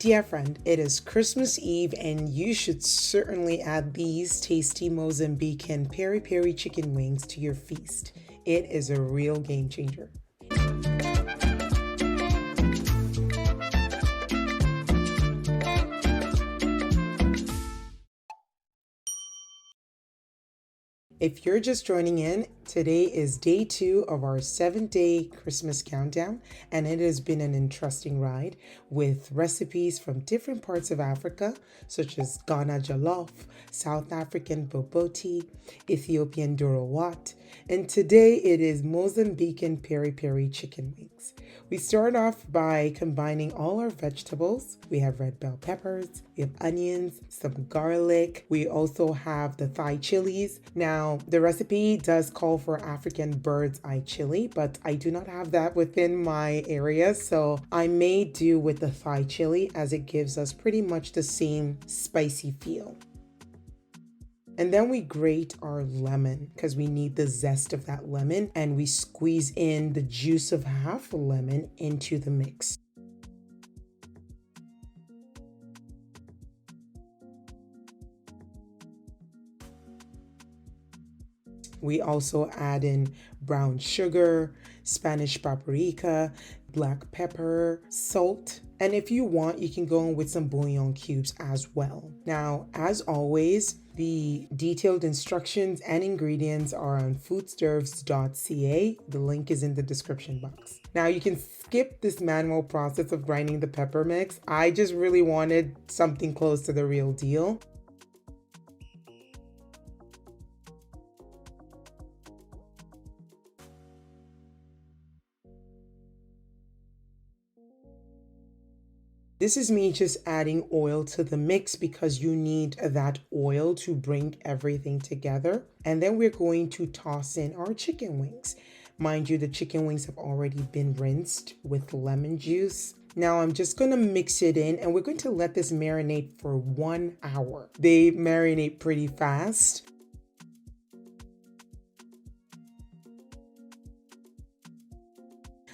Dear friend, it is Christmas Eve and you should certainly add these tasty Mozambican peri-peri chicken wings to your feast. It is a real game changer. If you're just joining in, today is day 2 of our 7-day Christmas countdown, and it has been an interesting ride with recipes from different parts of Africa, such as Ghana jollof, South African boboti, Ethiopian durowat, and today it is Mozambican peri-peri chicken wings. We start off by combining all our vegetables. We have red bell peppers, we have onions, some garlic. We also have the thigh chilies. Now, the recipe does call for African bird's eye chili, but I do not have that within my area, so I may do with the thigh chili as it gives us pretty much the same spicy feel. And then we grate our lemon because we need the zest of that lemon, and we squeeze in the juice of half a lemon into the mix. We also add in brown sugar, Spanish paprika, black pepper, salt, and if you want, you can go in with some bouillon cubes as well. Now, as always, the detailed instructions and ingredients are on foodsturvs.ca. The link is in the description box. Now, you can skip this manual process of grinding the pepper mix. I just really wanted something close to the real deal. This is me just adding oil to the mix because you need that oil to bring everything together. And then we're going to toss in our chicken wings. Mind you, the chicken wings have already been rinsed with lemon juice. Now I'm just going to mix it in and we're going to let this marinate for 1 hour. They marinate pretty fast.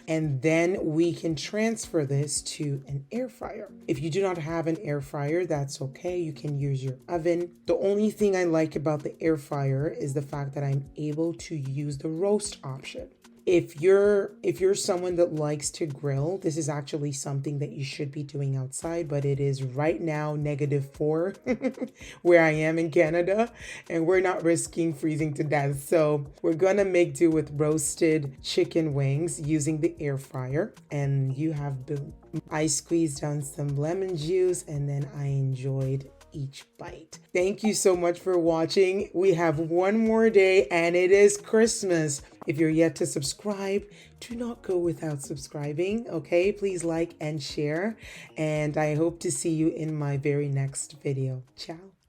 And then we can transfer this to an air fryer. If you do not have an air fryer, that's okay. You can use your oven. The only thing I like about the air fryer is the fact that I'm able to use the roast option. If you're someone that likes to grill, this is actually something that you should be doing outside, but it is right now -4 where I am in Canada, and we're not risking freezing to death. So we're gonna make do with roasted chicken wings using the air fryer, and you have boom. I squeezed down some lemon juice and then I enjoyed each bite. Thank you so much for watching. We have one more day and it is Christmas. If you're yet to subscribe, do not go without subscribing, okay? Please like and share, and I hope to see you in my very next video. Ciao.